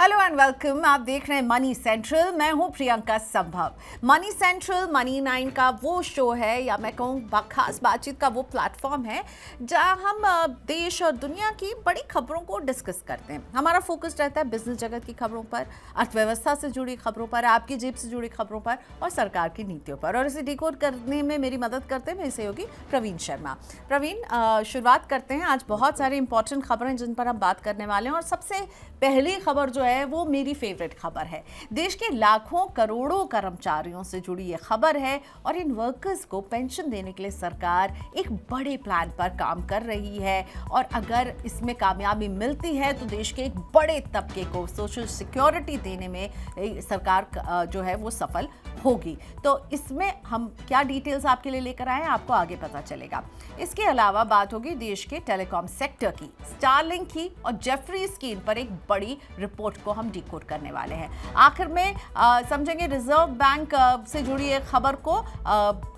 Hello and welcome. आप देख रहे हैं मनी सेंट्रल। मैं हूं प्रियंका संभव। मनी सेंट्रल मनी 9 का वो शो है, या मैं कहूँ खास बातचीत का वो प्लेटफॉर्म है जहां हम देश और दुनिया की बड़ी खबरों को डिस्कस करते हैं। हमारा फोकस रहता है बिजनेस जगत की खबरों पर, अर्थव्यवस्था से जुड़ी खबरों पर, आपकी जेब से जुड़ी खबरों पर और सरकार की नीतियों पर। और इसे डिकोड करने में मेरी मदद करते हैं मेरे सहयोगी प्रवीण शर्मा। प्रवीण, शुरुआत करते हैं। आज बहुत सारी इंपॉर्टेंट खबरें जिन पर हम बात करने वाले हैं, और सबसे पहली खबर जो है वो मेरी फेवरेट खबर है। देश के लाखों करोड़ों कर्मचारियों से जुड़ी ये खबर है, और इन वर्कर्स को पेंशन देने के लिए सरकार एक बड़े प्लान पर काम कर रही है। और अगर इसमें कामयाबी मिलती है तो देश के एक बड़े तबके को सोशल सिक्योरिटी देने में सरकार जो है वो सफल होगी। तो इसमें हम क्या डिटेल्स आपके लिए लेकर आए हैं, आपको आगे पता चलेगा। इसके अलावा बात होगी देश के टेलीकॉम सेक्टर की, स्टारलिंक की और जेफरी स्कीम पर एक बड़ी रिपोर्ट को हम डिकोड करने वाले हैं। आखिर में समझेंगे रिजर्व बैंक से जुड़ी एक खबर को,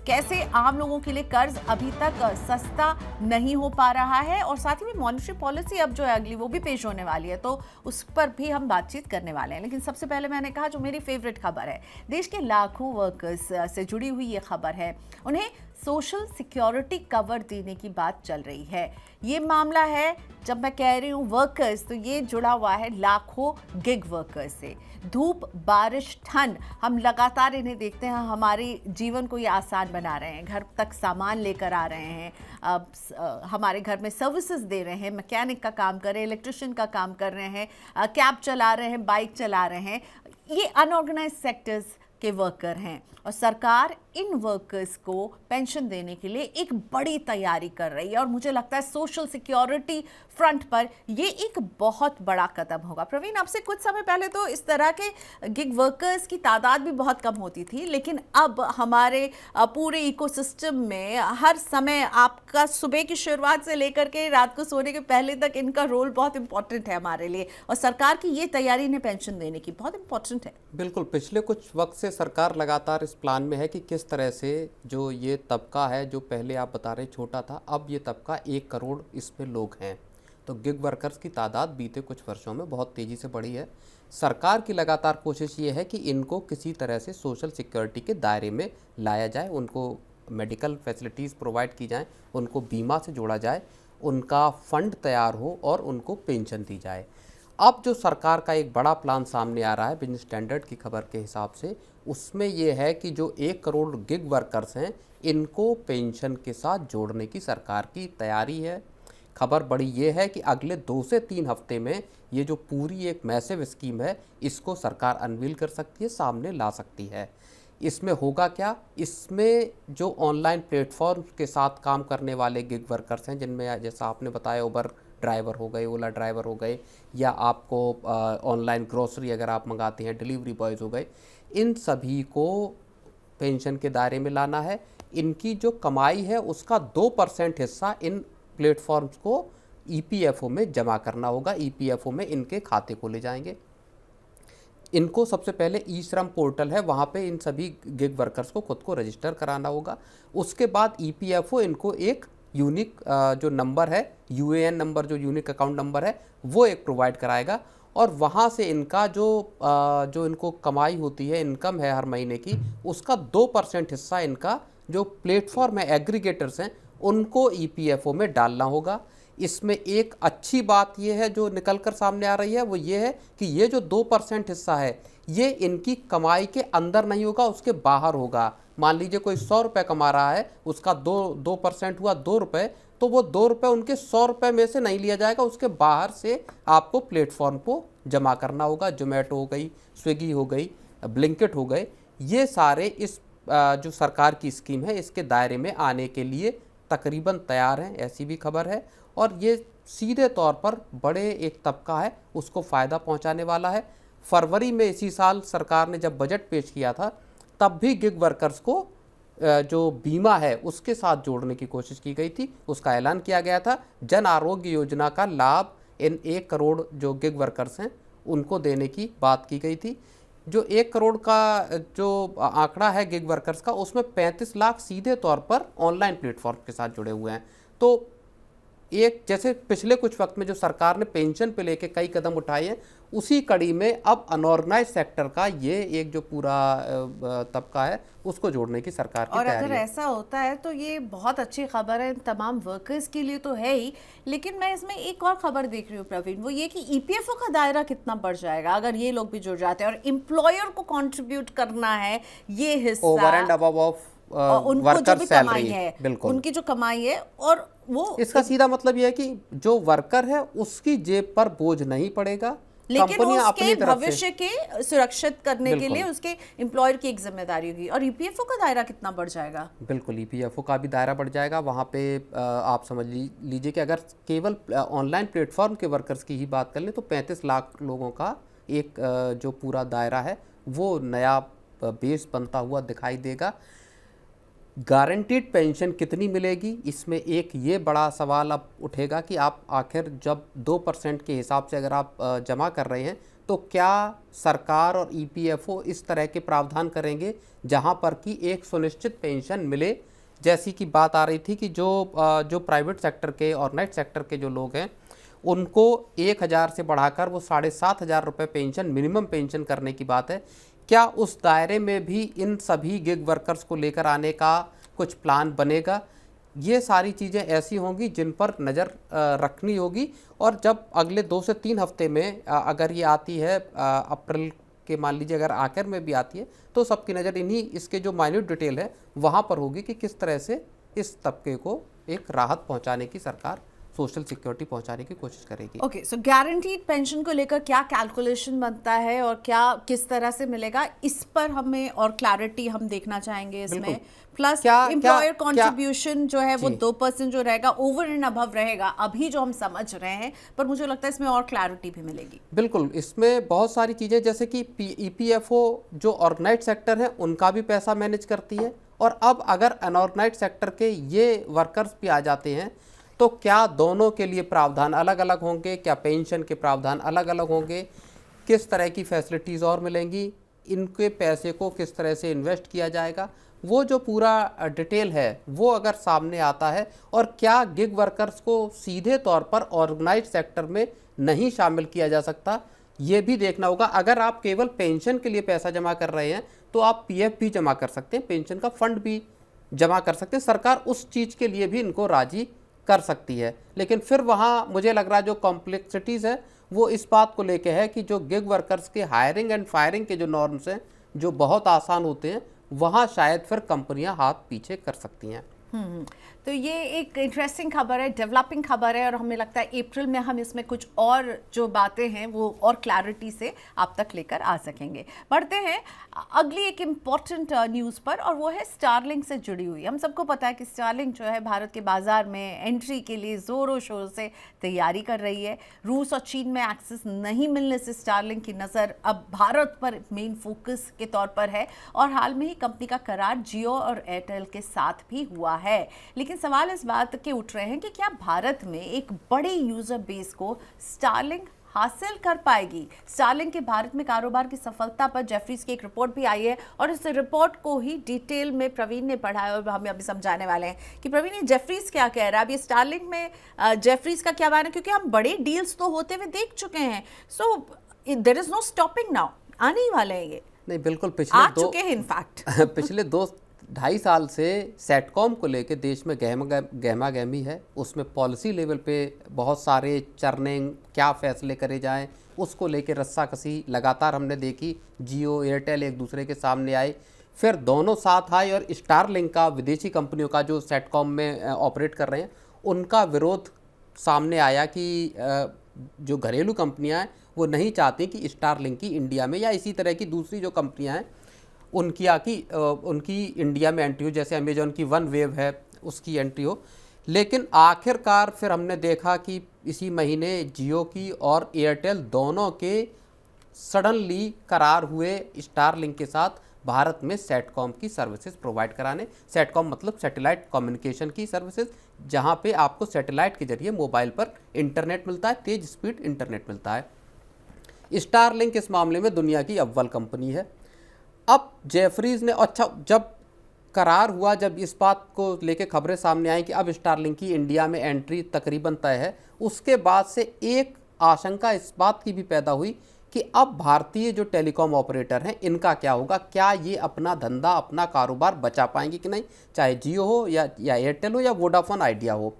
कैसे आम लोगों के लिए कर्ज अभी तक सस्ता नहीं हो पा रहा है, और साथ ही में मॉनेटरी पॉलिसी अब जो है अगली वो भी पेश होने वाली है, तो उस पर भी हम बातचीत करने वाले हैं। लेकिन सबसे पहले मैंने कहा जो मेरी फेवरेट खबर है, देश के लाखों वर्कर्स से जुड़ी हुई ये खबर है। उन्हें सोशल सिक्योरिटी कवर देने की बात चल रही है। ये मामला है, जब मैं कह रही हूँ वर्कर्स, तो ये जुड़ा हुआ है लाखों गिग वर्कर्स से। धूप, बारिश, ठंड, हम लगातार इन्हें देखते हैं, हमारे जीवन को ये आसान बना रहे हैं, घर तक सामान लेकर आ रहे हैं, हमारे घर में सर्विसेज दे रहे हैं, मैकेनिक का काम कर रहे हैं, इलेक्ट्रिशियन का काम कर रहे हैं, कैब चला रहे हैं, बाइक चला रहे हैं। ये अनऑर्गेनाइज सेक्टर्स के वर्कर हैं, और सरकार इन वर्कर्स को पेंशन देने के लिए एक बड़ी तैयारी कर रही है। और मुझे लगता है सोशल सिक्योरिटी फ्रंट पर ये एक बहुत बड़ा कदम होगा। प्रवीण, आपसे कुछ समय पहले तो इस तरह के गिग वर्कर्स की तादाद भी बहुत कम होती थी, लेकिन अब हमारे पूरे इकोसिस्टम में हर समय, आपका सुबह की शुरुआत से लेकर के रात को सोने के पहले तक, इनका रोल बहुत इंपॉर्टेंट है हमारे लिए, और सरकार की ये तैयारी इन्हें पेंशन देने की बहुत इंपॉर्टेंट है। बिल्कुल, पिछले कुछ वक्त से सरकार लगातार इस प्लान में है कि किस तरह से जो ये तबका है, जो पहले आप बता रहे छोटा था, अब ये तबका 1 करोड़ इसमें लोग हैं। तो गिग वर्कर्स की तादाद बीते कुछ वर्षों में बहुत तेज़ी से बढ़ी है। सरकार की लगातार कोशिश ये है कि इनको किसी तरह से सोशल सिक्योरिटी के दायरे में लाया जाए, उनको मेडिकल फैसिलिटीज़ प्रोवाइड की जाएँ, उनको बीमा से जोड़ा जाए, उनका फंड तैयार हो और उनको पेंशन दी जाए। अब जो सरकार का एक बड़ा प्लान सामने आ रहा है बिजनेस स्टैंडर्ड की खबर के हिसाब से, उसमें ये है कि जो 1 करोड़ गिग वर्कर्स हैं, इनको पेंशन के साथ जोड़ने की सरकार की तैयारी है। खबर बड़ी ये है कि अगले 2 से 3 हफ्ते में ये जो पूरी एक मैसिव स्कीम है, इसको सरकार अनवील कर सकती है, सामने ला सकती है। इसमें होगा क्या? इसमें जो ऑनलाइन प्लेटफॉर्म के साथ काम करने वाले गिग वर्कर्स हैं, जिनमें जैसा आपने बताया उबर ड्राइवर हो गए, ओला ड्राइवर हो गए, या आपको ऑनलाइन ग्रोसरी अगर आप मंगाते हैं, डिलीवरी बॉयज़ हो गए, इन सभी को पेंशन के दायरे में लाना है। इनकी जो कमाई है उसका 2% हिस्सा इन प्लेटफॉर्म्स को ईपीएफओ में जमा करना होगा। ईपीएफओ में इनके खाते खोले जाएंगे। इनको सबसे पहले ई श्रम पोर्टल है, वहाँ पे इन सभी गिग वर्कर्स को खुद को रजिस्टर कराना होगा। उसके बाद ईपीएफओ इनको एक यूनिक जो नंबर है, यूएएन नंबर, जो यूनिक अकाउंट नंबर है, वो एक प्रोवाइड कराएगा, और वहाँ से इनका जो इनको कमाई होती है, इनकम है हर महीने की, उसका 2% हिस्सा इनका जो प्लेटफॉर्म है, एग्रीगेटर्स हैं, उनको ईपीएफओ में डालना होगा। इसमें एक अच्छी बात यह है जो निकल कर सामने आ रही है, वो ये है कि ये जो 2% हिस्सा है, ये इनकी कमाई के अंदर नहीं होगा, उसके बाहर होगा। मान लीजिए कोई 100 रुपये कमा रहा है, उसका 2% हुआ 2 रुपये, तो वो 2 रुपये उनके 100 रुपये में से नहीं लिया जाएगा, उसके बाहर से आपको प्लेटफॉर्म को जमा करना होगा। जोमेटो हो गई, स्विगी हो गई, ब्लिंकिट हो गए, ये सारे इस जो सरकार की स्कीम है, इसके दायरे में आने के लिए तकरीबन तैयार हैं, ऐसी भी खबर है। और ये सीधे तौर पर बड़े एक तबका है उसको फ़ायदा पहुंचाने वाला है। फरवरी में इसी साल सरकार ने जब बजट पेश किया था, तब भी गिग वर्कर्स को जो बीमा है उसके साथ जोड़ने की कोशिश की गई थी। उसका ऐलान किया गया था। जन आरोग्य योजना का लाभ इन 1 करोड़ जो गिग वर्कर्स हैं उनको देने की बात की गई थी। जो 1 करोड़ का जो आंकड़ा है गिग वर्कर्स का, उसमें 35 लाख सीधे तौर पर ऑनलाइन प्लेटफॉर्म के साथ जुड़े हुए हैं। तो एक जैसे पिछले कुछ वक्त में जो सरकार ने पेंशन पे लेके कई कदम उठाए हैं, उसी कड़ी में अब अनऑर्गेनाइज सेक्टर का ये एक जो पूरा तबका है उसको जोड़ने की सरकार की और तैयारी अगर है। ऐसा होता है तो ये बहुत अच्छी खबर है इन तमाम वर्कर्स के लिए तो है ही, लेकिन मैं इसमें एक और खबर देख रही हूँ प्रवीण, वो ये कि ईपीएफओ का दायरा कितना बढ़ जाएगा अगर ये लोग भी जुड़ जाते हैं और एम्प्लॉयर को कंट्रीब्यूट करना है ये हिस्सा ओवर एंड अबव ऑफ और उनको जो वर्कर भी कमाई सैलरी। है, बिल्कुल, उनकी जो कमाई है, और वो इसका सीधा मतलब यह है कि जो वर्कर है उसकी जेब पर बोझ नहीं पड़ेगा, लेकिन वो कंपनियां उसके अपनी तरफ भविष्य से। के सुरक्षित करने के बिल्कुल लिए उसके एम्प्लॉयर की एक जिम्मेदारी होगी। और ईपीएफओ का दायरा कितना बढ़ जाएगा? बिल्कुल, ईपीएफओ का भी दायरा बढ़ जाएगा। वहाँ पे आप समझ लीजिए कि अगर केवल ऑनलाइन प्लेटफॉर्म के वर्कर्स की ही बात कर लें तो 35 लाख लोगों का एक जो पूरा दायरा है वो नया बेस बनता हुआ दिखाई देगा। गारंटीड पेंशन कितनी मिलेगी, इसमें एक ये बड़ा सवाल अब उठेगा कि आप आखिर जब 2% के हिसाब से अगर आप जमा कर रहे हैं तो क्या सरकार और ईपीएफओ इस तरह के प्रावधान करेंगे जहां पर कि एक सुनिश्चित पेंशन मिले, जैसी की बात आ रही थी कि जो प्राइवेट सेक्टर के और नेट सेक्टर के जो लोग हैं उनको 1000 से बढ़ाकर वो 7500 रुपये पेंशन, मिनिमम पेंशन करने की बात है। क्या उस दायरे में भी इन सभी गिग वर्कर्स को लेकर आने का कुछ प्लान बनेगा? ये सारी चीज़ें ऐसी होंगी जिन पर नज़र रखनी होगी। और जब अगले 2 से 3 हफ्ते में अगर ये आती है, अप्रैल के मान लीजिए अगर आखिर में भी आती है, तो सबकी नज़र इन्हीं इसके जो माइन्यूट डिटेल है वहाँ पर होगी कि किस तरह से इस तबके को एक राहत पहुँचाने की सरकार सोशल सिक्योरिटी पहुंचाने की कोशिश करेगी। ओके, सो गारंटीड पेंशन को लेकर क्या कैलकुलेशन बनता है और क्या किस तरह से मिलेगा, इस पर हमें और क्लैरिटी हम देखना चाहेंगे इसमें। प्लस एम्प्लॉयर कंट्रीब्यूशन जो है वो 2% जो रहेगा, ओवर एंड अबव रहेगा अभी जो हम समझ रहे हैं, पर मुझे लगता है इसमें और क्लैरिटी भी मिलेगी। बिल्कुल, इसमें बहुत सारी चीज़ें जैसे कि ईपीएफओ जो ऑर्गेनाइज सेक्टर है उनका भी पैसा मैनेज करती है, और अब अगर अनऑर्गेनाइज सेक्टर के ये वर्कर्स भी आ जाते हैं तो क्या दोनों के लिए प्रावधान अलग अलग होंगे, क्या पेंशन के प्रावधान अलग अलग होंगे, किस तरह की फैसिलिटीज़ और मिलेंगी, इनके पैसे को किस तरह से इन्वेस्ट किया जाएगा, वो जो पूरा डिटेल है वो अगर सामने आता है, और क्या गिग वर्कर्स को सीधे तौर पर ऑर्गेनाइज सेक्टर में नहीं शामिल किया जा सकता, ये भी देखना होगा। अगर आप केवल पेंशन के लिए पैसा जमा कर रहे हैं तो आप पीएफ भी जमा कर सकते हैं, पेंशन का फंड भी जमा कर सकते हैं, सरकार उस चीज़ के लिए भी इनको राजी कर सकती है। लेकिन फिर वहाँ मुझे लग रहा है जो कॉम्प्लेक्सिटीज़ है वो इस बात को लेके है कि जो गिग वर्कर्स के हायरिंग एंड फायरिंग के जो नॉर्म्स हैं जो बहुत आसान होते हैं, वहाँ शायद फिर कंपनियां हाथ पीछे कर सकती हैं। तो ये एक इंटरेस्टिंग खबर है, डेवलपिंग खबर है, और हमें लगता है अप्रैल में हम इसमें कुछ और जो बातें हैं वो और क्लैरिटी से आप तक लेकर आ सकेंगे। बढ़ते हैं अगली एक इम्पॉर्टेंट न्यूज़ पर, और वो है स्टारलिंक से जुड़ी हुई। हम सबको पता है कि स्टारलिंक जो है भारत के बाजार में एंट्री के लिए ज़ोरों शोर से तैयारी कर रही है। रूस और चीन में एक्सेस नहीं मिलने से स्टारलिंक की नज़र अब भारत पर मेन फोकस के तौर पर है, और हाल में ही कंपनी का करार जियो और एयरटेल के साथ भी हुआ है। लेकिन सवाल इस बात के उठ रहे हैं कि क्या भारत में एक बड़े यूजर बेस को स्टारलिंक हासिल कर पाएगी। स्टारलिंक के भारत में कारोबार की सफलता पर जेफरीज की एक रिपोर्ट भी आई है, और इस रिपोर्ट को ही डिटेल में प्रवीण ने पढ़ा है और हमें अभी समझाने वाले हैं कि प्रवीण ये जेफरीज क्या कह रहा है। अब ये स्टारलिंक में जेफरीज का क्या मानना है, क्योंकि हम बड़े डील्स तो होते हुए देख चुके हैं, so there is no stopping now, आने ही वाले हैं ये। नहीं, बिल्कुल, आ चुके हैं इनफैक्ट। पिछले 2-2.5 साल से सेटकॉम को लेके देश में गहमा गहमी है। उसमें पॉलिसी लेवल पे बहुत सारे चर्निंग, क्या फैसले करे जाएं, उसको लेके रस्साकसी लगातार हमने देखी। जियो, एयरटेल एक दूसरे के सामने आए, फिर दोनों साथ आए, और स्टारलिंक का, विदेशी कंपनियों का जो सेटकॉम में ऑपरेट कर रहे हैं, उनका विरोध सामने आया कि जो घरेलू कंपनियां हैं वो नहीं चाहती कि स्टारलिंक की इंडिया में या इसी तरह की दूसरी जो कंपनियां हैं उनकी इंडिया में एंट्री हो, जैसे अमेजॉन की वन वेव है उसकी एंट्री हो। लेकिन आखिरकार फिर हमने देखा कि इसी महीने जियो की और एयरटेल दोनों के सडनली करार हुए स्टारलिंक के साथ भारत में सेटकॉम की सर्विसेज प्रोवाइड कराने। सेटकॉम मतलब सैटेलाइट कम्युनिकेशन की सर्विसेज, जहां पे आपको सैटेलाइट के जरिए मोबाइल पर इंटरनेट मिलता है, तेज स्पीड इंटरनेट मिलता है। स्टारलिंक इस मामले में दुनिया की अव्वल कंपनी है। अब जेफरीज ने, अच्छा जब करार हुआ, जब इस बात को लेके खबरें सामने आई कि अब स्टारलिंक की इंडिया में एंट्री तकरीबन तय है, उसके बाद से एक आशंका इस बात की भी पैदा हुई कि अब भारतीय जो टेलीकॉम ऑपरेटर हैं इनका क्या होगा, क्या ये अपना धंधा अपना कारोबार बचा पाएंगे कि नहीं, चाहे जियो हो या एयरटेल हो या वोडाफोन आइडिया हो।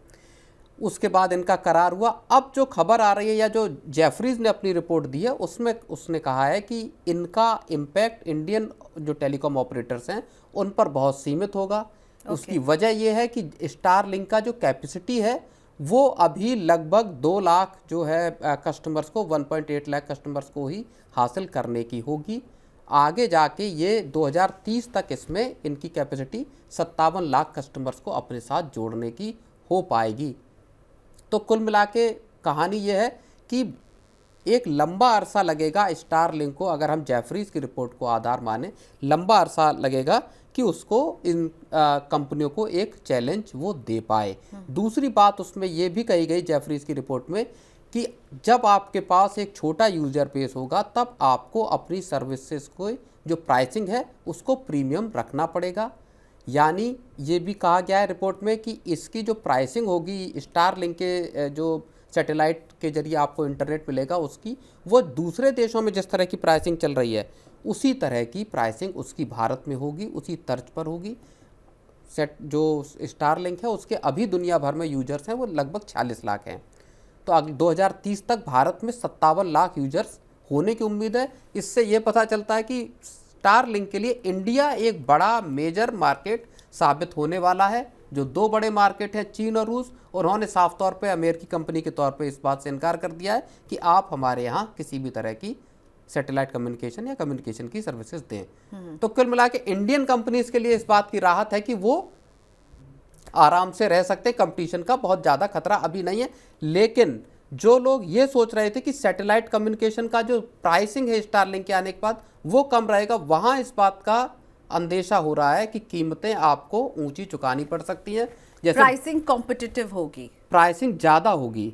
उसके बाद इनका करार हुआ। अब जो खबर आ रही है या जो जेफरीज ने अपनी रिपोर्ट दी है उसमें उसने कहा है कि इनका इम्पैक्ट इंडियन जो टेलीकॉम ऑपरेटर्स हैं उन पर बहुत सीमित होगा। उसकी वजह यह है कि स्टारलिंक का जो कैपेसिटी है वो अभी लगभग 2 लाख जो है कस्टमर्स को, 1.8 लाख कस्टमर्स को ही हासिल करने की होगी। आगे जाके ये 2030 तक इसमें इनकी कैपेसिटी 57 लाख कस्टमर्स को अपने साथ जोड़ने की हो पाएगी। तो कुल मिला के कहानी ये है कि एक लंबा अरसा लगेगा स्टारलिंक को, अगर हम जेफरीज की रिपोर्ट को आधार माने, लंबा अरसा लगेगा कि उसको इन कंपनियों को एक चैलेंज वो दे पाए। दूसरी बात उसमें ये भी कही गई जेफरीज की रिपोर्ट में कि जब आपके पास एक छोटा यूजर बेस होगा तब आपको अपनी सर्विसेज को जो प्राइसिंग है उसको प्रीमियम रखना पड़ेगा। यानी ये भी कहा गया है रिपोर्ट में कि इसकी जो प्राइसिंग होगी स्टारलिंक के जो सैटेलाइट के जरिए आपको इंटरनेट मिलेगा उसकी, वो दूसरे देशों में जिस तरह की प्राइसिंग चल रही है उसी तरह की प्राइसिंग उसकी भारत में होगी, उसी तर्ज पर होगी। जो स्टारलिंक है उसके अभी दुनिया भर में यूजर्स हैं वो लगभग 46 लाख हैं। तो 2030 तक भारत में 57 लाख यूजर्स होने की उम्मीद है। इससे ये पता चलता है कि स्टारलिंक के लिए इंडिया एक बड़ा मेजर मार्केट साबित होने वाला है। जो 2 बड़े मार्केट हैं चीन और रूस, और उन्होंने साफ तौर पे अमेरिकी कंपनी के तौर पे इस बात से इनकार कर दिया है कि आप हमारे यहाँ किसी भी तरह की सैटेलाइट कम्युनिकेशन या कम्युनिकेशन की सर्विसेज दें। तो कुल मिला के इंडियन कंपनीज के लिए इस बात की राहत है कि वो आराम से रह सकते, कंपटीशन का बहुत ज़्यादा खतरा अभी नहीं है। लेकिन जो लोग ये सोच रहे थे कि सैटेलाइट कम्युनिकेशन का जो प्राइसिंग है स्टारलिंक के आने के बाद वो कम रहेगा, वहाँ इस बात का अंदेशा हो रहा है कि कीमतें आपको ऊंची चुकानी पड़ सकती हैं। जैसे प्राइसिंग कॉम्पिटिटिव होगी, प्राइसिंग ज़्यादा होगी।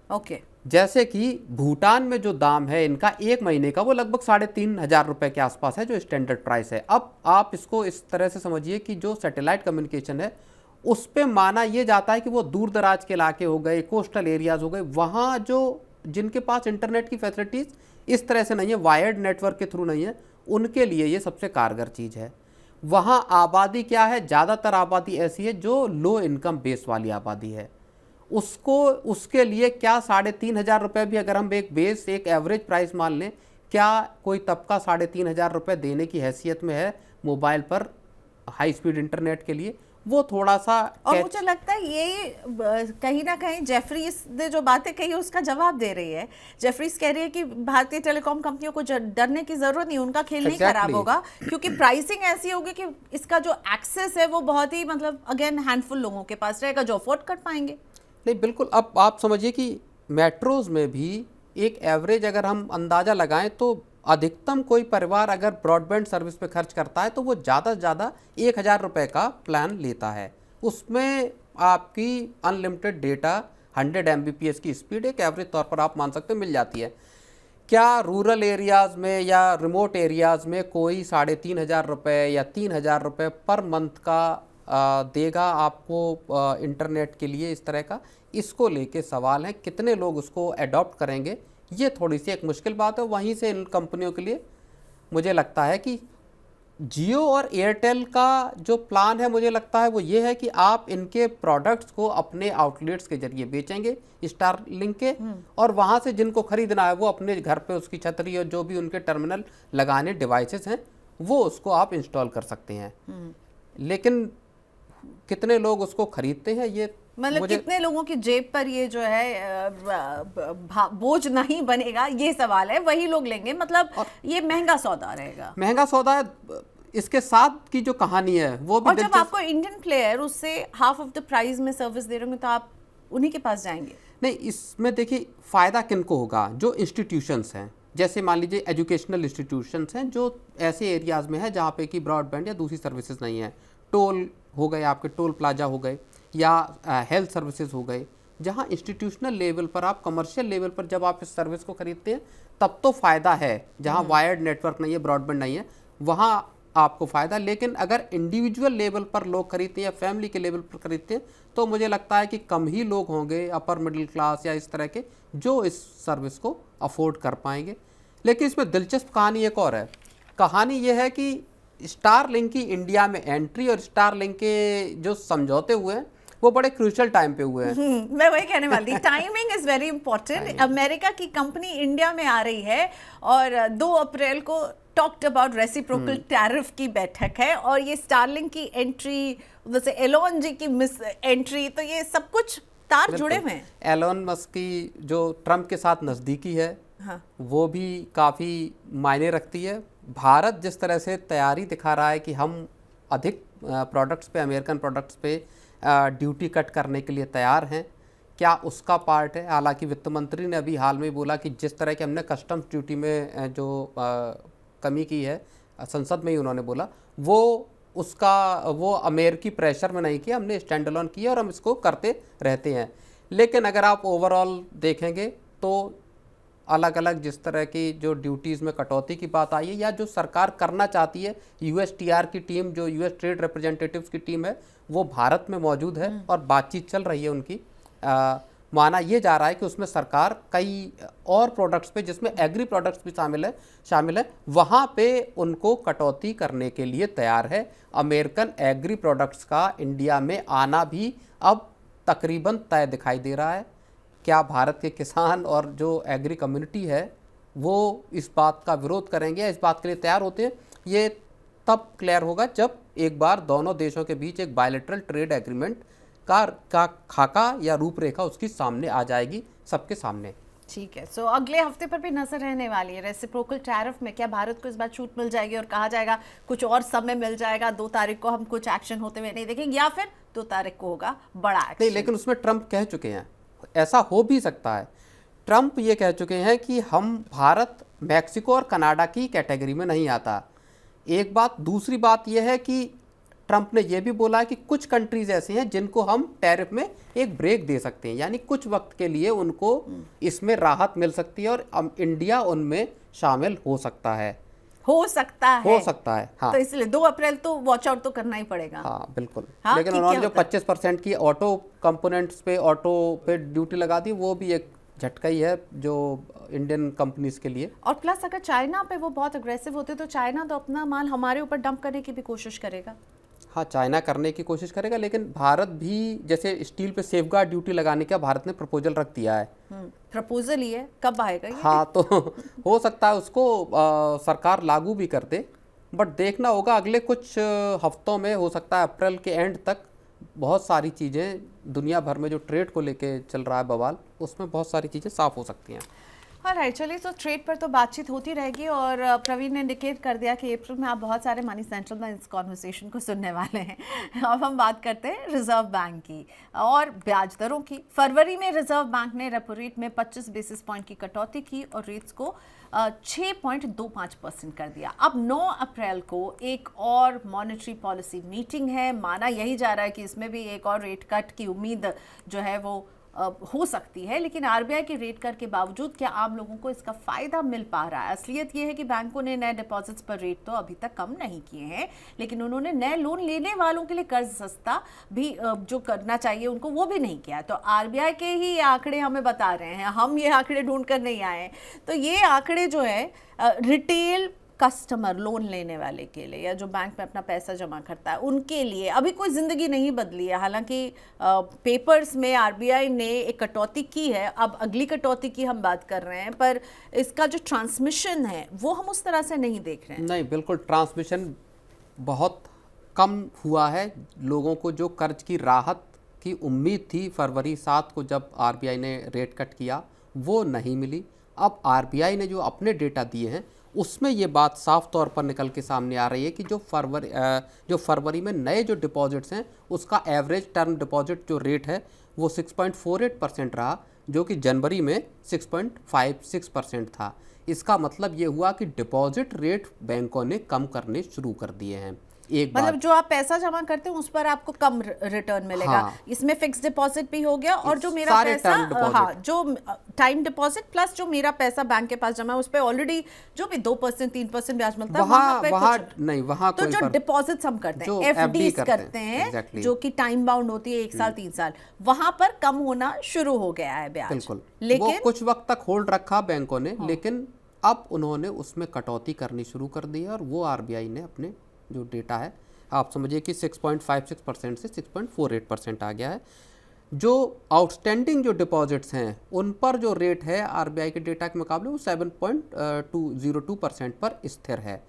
ओके। जैसे कि भूटान में जो दाम है इनका 1 महीने का वो लगभग 3,500 रुपये के आसपास है जो स्टैंडर्ड प्राइस है। अब आप इसको इस तरह से समझिए कि जो सैटेलाइट कम्युनिकेशन है उस पे माना ये जाता है कि वो दूर दराज के इलाके हो गए, कोस्टल एरियाज़ हो गए, वहाँ जो जिनके पास इंटरनेट की फैसिलिटीज़ इस तरह से नहीं है, वायर्ड नेटवर्क के थ्रू नहीं है, उनके लिए ये सबसे कारगर चीज़ है। वहाँ आबादी क्या है, ज़्यादातर आबादी ऐसी है जो लो इनकम बेस वाली आबादी है। उसके लिए क्या 3,500 रुपये भी अगर हम एक बेस एक एवरेज प्राइस मान लें, क्या कोई तबका 3,500 रुपये देने की हैसियत में है मोबाइल पर हाई स्पीड इंटरनेट के लिए? वो थोड़ा सा और मुझे लगता है ये कहीं ना कहीं जेफरीज ने जो बातें कही उसका जवाब दे रही है। जेफरीज कह रही है कि भारतीय टेलीकॉम कंपनियों को डरने की जरूरत नहीं, उनका खेल नहीं खराब होगा, क्योंकि प्राइसिंग ऐसी होगी कि इसका जो एक्सेस है वो बहुत ही मतलब अगेन हैंडफुल लोगों के पास रहेगा जो अफोर्ड कर पाएंगे। नहीं, बिल्कुल। अब आप समझिए कि मेट्रोज में भी एक एवरेज अगर हम अंदाज़ा लगाएं तो अधिकतम कोई परिवार अगर ब्रॉडबैंड सर्विस पे खर्च करता है तो वो ज़्यादा से ज़्यादा 1,000 रुपये का प्लान लेता है। उसमें आपकी अनलिमिटेड डेटा 100 Mbps की स्पीड एक एवरेज तौर पर आप मान सकते हो मिल जाती है। क्या रूरल एरियाज़ में या रिमोट एरियाज़ में कोई 3,500 रुपये या 3,000 रुपये पर मंथ का देगा आपको इंटरनेट के लिए इस तरह का? इसको लेके सवाल है, कितने लोग उसको अडॉप्ट करेंगे, ये थोड़ी सी एक मुश्किल बात है। वहीं से इन कंपनियों के लिए मुझे लगता है कि जियो और एयरटेल का जो प्लान है मुझे लगता है वो ये है कि आप इनके प्रोडक्ट्स को अपने आउटलेट्स के जरिए बेचेंगे स्टारलिंक के, और वहाँ से जिनको खरीदना है वो अपने घर पे उसकी छतरी और जो भी उनके टर्मिनल लगाने डिवाइसेस हैं वो उसको आप इंस्टॉल कर सकते हैं। लेकिन कितने लोग उसको खरीदते हैं ये मतलब कितने लोगों की जेब पर ये जो है बोझ नहीं बनेगा, ये सवाल है। वही लोग लेंगे, मतलब ये महंगा सौदा रहेगा, महंगा सौदा है। इसके साथ की जो कहानी है वो भी, और जब आपको इंडियन प्लेयर उससे हाफ ऑफ द प्राइस में सर्विस दे रहे होंगे तो आप उन्हीं के पास जाएंगे। नहीं, इसमें देखिए फ़ायदा किनको होगा? जो इंस्टीट्यूशंस हैं, जैसे मान लीजिए एजुकेशनल इंस्टीट्यूशंस हैं जो ऐसे एरियाज़ में है जहाँ पे कि ब्रॉडबैंड या दूसरी सर्विसेज नहीं है। टोल हो गए, आपके टोल प्लाजा हो गए, या हेल्थ सर्विसेज हो गए, जहाँ इंस्टीट्यूशनल लेवल पर आप कमर्शियल लेवल पर जब आप इस सर्विस को खरीदते हैं तब तो फ़ायदा है। जहाँ वायर्ड नेटवर्क नहीं है, ब्रॉडबैंड नहीं है, वहाँ आपको फ़ायदा। लेकिन अगर इंडिविजुअल लेवल पर लोग खरीदते हैं या फैमिली के लेवल पर खरीदते हैं तो मुझे लगता है कि कम ही लोग होंगे अपर मिडिल क्लास या इस तरह के जो इस सर्विस को अफोर्ड कर पाएंगे। लेकिन इसमें दिलचस्प कहानी एक और है। कहानी ये है कि स्टारलिंक की इंडिया में एंट्री और स्टारलिंक के जो समझौते हुए हैं वो बड़े क्रूशियल टाइम पे हुए हैं। मैं वही कहने वाली थी, timing is very important. America की कंपनी इंडिया में आ रही है और 2 अप्रैल को टॉक्ड अबाउट रेसिप्रोकल टैरिफ की बैठक है, और ये स्टारलिंक की एंट्री, वैसे एलोन जी की मिस एंट्री, तो ये सब कुछ तार जुड़े हुए हैं। एलोन मस्क की जो ट्रंप के साथ नज़दीकी है, हाँ। वो भी काफ़ी मायने रखती है। भारत जिस तरह से तैयारी दिखा रहा है कि हम अधिक प्रोडक्ट्स पे, अमेरिकन प्रोडक्ट्स पे ड्यूटी कट करने के लिए तैयार हैं, क्या उसका पार्ट है? हालांकि वित्त मंत्री ने अभी हाल में बोला कि जिस तरह के हमने कस्टम्स ड्यूटी में जो कमी की है, संसद में ही उन्होंने बोला, वो अमेरिकी प्रेशर में नहीं किया, हमने स्टैंड अलोन किया और हम इसको करते रहते हैं। लेकिन अगर आप ओवरऑल देखेंगे तो अलग अलग जिस तरह की जो ड्यूटीज़ में कटौती की बात आई है, या जो सरकार करना चाहती है, यूएसटीआर की टीम, जो यूएस ट्रेड रिप्रेजेंटेटिव्स की टीम है, वो भारत में मौजूद है और बातचीत चल रही है उनकी। माना ये जा रहा है कि उसमें सरकार कई और प्रोडक्ट्स पे, जिसमें एग्री प्रोडक्ट्स भी शामिल है, वहाँ पे उनको कटौती करने के लिए तैयार है। अमेरिकन एग्री प्रोडक्ट्स का इंडिया में आना भी अब तकरीबन तय दिखाई दे रहा है। क्या भारत के किसान और जो एग्री कम्युनिटी है वो इस बात का विरोध करेंगे या इस बात के लिए तैयार होते हैं, ये तब क्लियर होगा जब एक बार दोनों देशों के बीच एक बायलैटरल ट्रेड एग्रीमेंट का खाका या रूपरेखा उसकी सामने आ जाएगी, सबके सामने। ठीक है, सो अगले हफ्ते पर भी नजर रहने वाली है रेसिप्रोकल टैरिफ में। क्या भारत को इस बार छूट मिल जाएगी और कहा जाएगा कुछ और समय मिल जाएगा, 2 तारीख को हम कुछ एक्शन होते हुए नहीं देखेंगे, या फिर 2 तारीख को होगा बड़ा एक्शन? नहीं, लेकिन उसमें ट्रंप कह चुके हैं, ऐसा हो भी सकता है। ट्रंप ये कह चुके हैं कि भारत मैक्सिको और कनाडा की कैटेगरी में नहीं आता। एक बात। दूसरी बात यह है कि ट्रंप ने यह भी बोला है कि कुछ कंट्रीज ऐसी हैं जिनको हम टैरिफ में एक ब्रेक दे सकते हैं, यानी कुछ वक्त के लिए उनको इसमें राहत मिल सकती है और इंडिया उनमें शामिल हो सकता है। हो सकता है। हाँ। तो इसलिए 2 अप्रैल तो वॉच आउट तो करना ही पड़ेगा। हाँ बिल्कुल। हाँ, लेकिन उन्होंने जो 25% की ऑटो कंपोनेंट्स पे, ऑटो पे ड्यूटी लगा दी, वो भी एक झटका ही है जो इंडियन कंपनीज के लिए। और प्लस अगर चाइना पे वो बहुत अग्रेसिव होते तो चाइना तो अपना माल हमारे ऊपर डंप करने की भी कोशिश करेगा। हाँ, चाइना करने की कोशिश करेगा, लेकिन भारत भी जैसे स्टील पे सेफगार्ड ड्यूटी लगाने का भारत ने प्रपोजल रख दिया है। प्रपोजल ही है, कब आएगा ये? हाँ, तो हो सकता है उसको सरकार लागू भी कर दे, बट देखना होगा अगले कुछ हफ्तों में। हो सकता है अप्रैल के एंड तक बहुत सारी चीज़ें दुनिया भर में जो ट्रेड को लेके चल रहा है बवाल, उसमें बहुत सारी चीज़ें साफ हो सकती हैं। राइट, चलिए, तो ट्रेड पर तो बातचीत होती रहेगी और प्रवीण ने इंडिकेट कर दिया कि अप्रैल में आप बहुत सारे मनी सेंट्रल में इस कॉन्वर्सेशन को सुनने वाले हैं। अब हम बात करते हैं रिजर्व बैंक की और ब्याज दरों की। फरवरी में रिजर्व बैंक ने रेपो रेट में 25 बेसिस पॉइंट की कटौती की और रेट्स को 6.25% कर दिया। अब 9 अप्रैल को एक और मॉनेटरी पॉलिसी मीटिंग है। माना यही जा रहा है कि इसमें भी एक और रेट कट की उम्मीद जो है वो हो सकती है, लेकिन आरबीआई के रेट कट के बावजूद क्या आम लोगों को इसका फायदा मिल पा रहा है? असलियत ये है कि बैंकों ने नए डिपॉजिट्स पर रेट तो अभी तक कम नहीं किए हैं, लेकिन उन्होंने नए लोन लेने वालों के लिए कर्ज सस्ता भी जो करना चाहिए उनको, वो भी नहीं किया। तो आरबीआई के ही आंकड़े हमें बता रहे हैं, हम ये आंकड़े ढूंढ कर नहीं आए। तो ये आंकड़े जो है रिटेल कस्टमर, लोन लेने वाले के लिए या जो बैंक में अपना पैसा जमा करता है, उनके लिए अभी कोई ज़िंदगी नहीं बदली है। हालांकि पेपर्स में आरबीआई ने एक कटौती की है, अब अगली कटौती की हम बात कर रहे हैं, पर इसका जो ट्रांसमिशन है वो हम उस तरह से नहीं देख रहे हैं। नहीं, बिल्कुल ट्रांसमिशन बहुत कम हुआ है। लोगों को जो कर्ज की राहत की उम्मीद थी फरवरी 7 को जब आरबीआई ने रेट कट किया, वो नहीं मिली। अब आरबीआई ने जो अपने डेटा दिए हैं उसमें ये बात साफ तौर पर निकल के सामने आ रही है कि जो फरवरी में नए जो डिपॉजिट्स हैं उसका एवरेज टर्म डिपॉजिट जो रेट है वो 6.48% रहा, जो कि जनवरी में 6.56% था। इसका मतलब ये हुआ कि डिपॉजिट रेट बैंकों ने कम करने शुरू कर दिए हैं। एक मतलब जो आप पैसा जमा करते हैं उस पर आपको कम रिटर्न मिलेगा। हाँ। इसमें फिक्स डिपॉजिट भी हो गया और जो मेरा पैसा, हाँ, जो टाइम डिपॉजिट प्लस जो मेरा पैसा बैंक के पास जमा है उस पर ऑलरेडी जो भी 2% 3% ब्याज मिलता है, वहाँ तो जो डिपॉजिट्स हम करते हैं, एफडी करते हैं, जो कि टाइम बाउंड होती है 1 साल 3 साल, वहां पर कम होना शुरू हो गया है ब्याज। बिल्कुल, लेकिन वो कुछ वक्त तक होल्ड रखा बैंकों ने, लेकिन अब उन्होंने उसमें कटौती करनी शुरू कर दी है और वो आरबीआई ने अपने जो डेटा है आप समझिए कि 6.56% से 6.48% आ गया है। जो आउटस्टैंडिंग जो डिपॉजिट्स हैं उन पर जो रेट है आरबीआई के डेटा के मुकाबले वो 7.202% पर स्थिर है।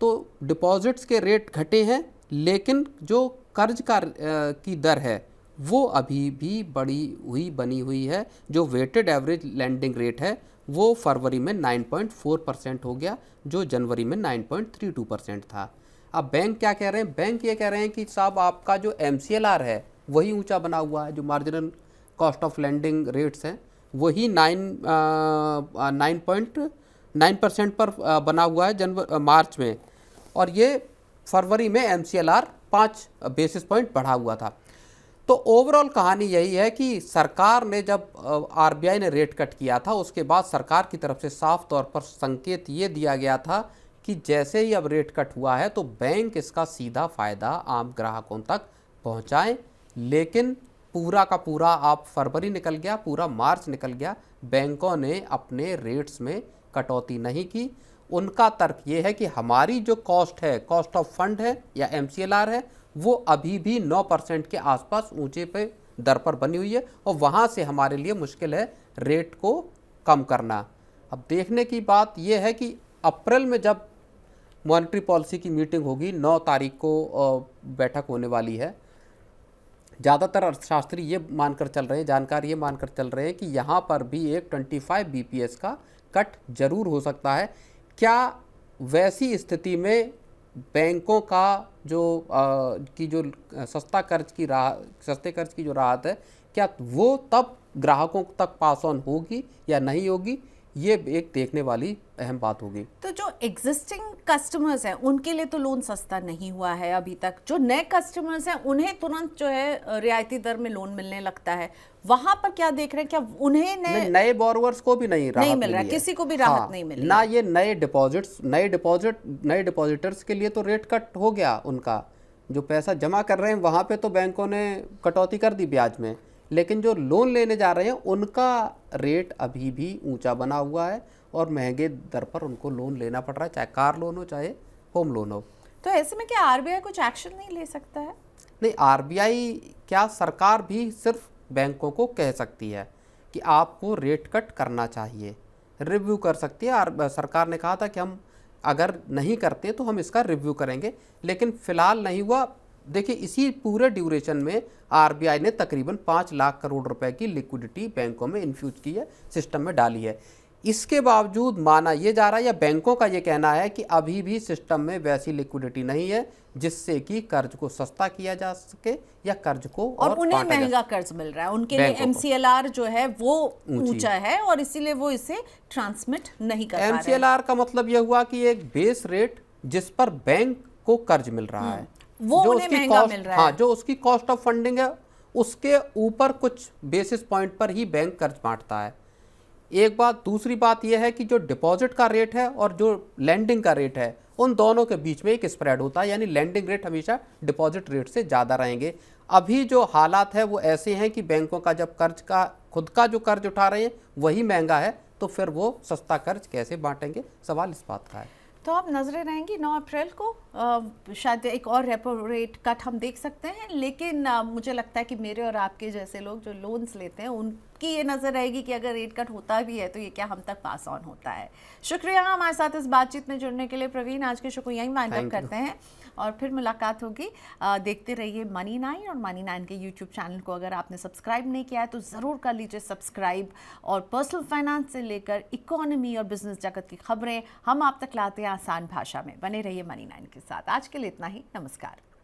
तो डिपॉजिट्स के रेट घटे हैं, लेकिन जो कर्ज का की दर है वो अभी भी बनी हुई है। जो वेटेड एवरेज लैंडिंग रेट है वो फरवरी में 9.4% हो गया, जो जनवरी में 9.32% था। अब बैंक क्या कह रहे हैं? बैंक ये कह रहे हैं कि साहब आपका जो MCLR है वही ऊंचा बना हुआ है, जो marginal cost of landing rates हैं वही 9.9% पर बना हुआ है मार्च में, और ये फरवरी में MCLR 5 बेसिस पॉइंट बढ़ा हुआ था। तो ओवरऑल कहानी यही है कि सरकार ने जब आरबीआई ने रेट कट किया था उसके बाद सरकार की तरफ से साफ तौर पर संकेत ये दिया गया था कि जैसे ही अब रेट कट हुआ है तो बैंक इसका सीधा फ़ायदा आम ग्राहकों तक पहुंचाएं। लेकिन पूरा का पूरा आप फरवरी निकल गया, पूरा मार्च निकल गया, बैंकों ने अपने रेट्स में कटौती नहीं की। उनका तर्क ये है कि हमारी जो कॉस्ट है, कॉस्ट ऑफ फंड है या MCLR है, वो अभी भी 9% के आसपास ऊंचे पे दर पर बनी हुई है और वहाँ से हमारे लिए मुश्किल है रेट को कम करना। अब देखने की बात यह है कि अप्रैल में जब मॉनेटरी पॉलिसी की मीटिंग होगी, 9 तारीख को बैठक होने वाली है। ज़्यादातर अर्थशास्त्री ये मानकर चल रहे हैं, जानकार ये मानकर चल रहे हैं कि यहाँ पर भी एक 25 BPS का कट जरूर हो सकता है। क्या वैसी स्थिति में बैंकों का जो सस्ते कर्ज की जो राहत है, क्या वो तब ग्राहकों तक पास ऑन होगी या नहीं होगी, ये एक देखने वाली अहम बात होगी। तो जो एग्जिस्टिंग कस्टमर्स हैं उनके लिए तो लोन सस्ता नहीं हुआ है अभी तक। जो नए कस्टमर्स हैं उन्हें तुरंत जो है रियायती दर में लोन मिलने लगता है, वहां पर क्या देख रहे हैं? क्या उन्हें नए बोरोवर्स को भी नहीं मिल रहा है, किसी को भी राहत नहीं मिल रही ना। ये नए डिपॉजिटर्स के लिए तो रेट कट हो गया, उनका जो पैसा जमा कर रहे हैं वहां पे तो बैंकों ने कटौती कर दी ब्याज में, लेकिन जो लोन लेने जा रहे हैं उनका रेट अभी भी ऊंचा बना हुआ है और महंगे दर पर उनको लोन लेना पड़ रहा है, चाहे कार लोन हो चाहे होम लोन हो। तो ऐसे में क्या आरबीआई कुछ एक्शन नहीं ले सकता है? नहीं, आरबीआई क्या, सरकार भी सिर्फ बैंकों को कह सकती है कि आपको रेट कट करना चाहिए, रिव्यू कर सकती है। सरकार ने कहा था कि हम अगर नहीं करते तो हम इसका रिव्यू करेंगे, लेकिन फिलहाल नहीं हुआ। देखिए, इसी पूरे ड्यूरेशन में आरबीआई ने तकरीबन 5 लाख करोड़ रुपए की लिक्विडिटी बैंकों में इन्फ्यूज की है, सिस्टम में डाली है। इसके बावजूद माना ये जा रहा है या बैंकों का ये कहना है कि अभी भी सिस्टम में वैसी लिक्विडिटी नहीं है जिससे कि कर्ज को सस्ता किया जा सके या कर्ज को और उन्हें महंगा कर्ज मिल रहा है, उनके लिए MCLR जो है वो ऊंचा है और इसीलिए वो इसे ट्रांसमिट नहीं कर पा रहे। MCLR का मतलब यह हुआ कि एक बेस रेट जिस पर बैंक को कर्ज मिल रहा है, वो उन्हें महंगा मिल रहा है। हाँ, जो उसकी कॉस्ट ऑफ फंडिंग है उसके ऊपर कुछ बेसिस पॉइंट पर ही बैंक कर्ज बांटता है। एक बात, दूसरी बात यह है कि जो डिपॉजिट का रेट है और जो लैंडिंग का रेट है उन दोनों के बीच में एक स्प्रेड होता है, यानी लैंडिंग रेट हमेशा डिपॉजिट रेट से ज़्यादा रहेंगे। अभी जो हालात है वो ऐसे हैं कि बैंकों का जब खुद का जो कर्ज उठा रहे हैं वही महंगा है, तो फिर वो सस्ता कर्ज कैसे बांटेंगे, सवाल इस बात का है। तो अब नजरें रहेंगी 9 अप्रैल को, शायद एक और रेपो रेट कट हम देख सकते हैं, लेकिन मुझे लगता है कि मेरे और आपके जैसे लोग जो लोन्स लेते हैं उनकी ये नज़र रहेगी कि अगर रेट कट होता भी है तो ये क्या हम तक पास ऑन होता है। शुक्रिया हमारे साथ इस बातचीत में जुड़ने के लिए प्रवीण। आज के शो को यहीं वाइंड अप करते हैं और फिर मुलाकात होगी। देखते रहिए मनी 9 और मनी 9 के यूट्यूब चैनल को अगर आपने सब्सक्राइब नहीं किया है तो ज़रूर कर लीजिए सब्सक्राइब। और पर्सनल फाइनेंस से लेकर इकोनॉमी और बिजनेस जगत की खबरें हम आप तक लाते हैं आसान भाषा में। बने रहिए मनी 9 के साथ। आज के लिए इतना ही, नमस्कार।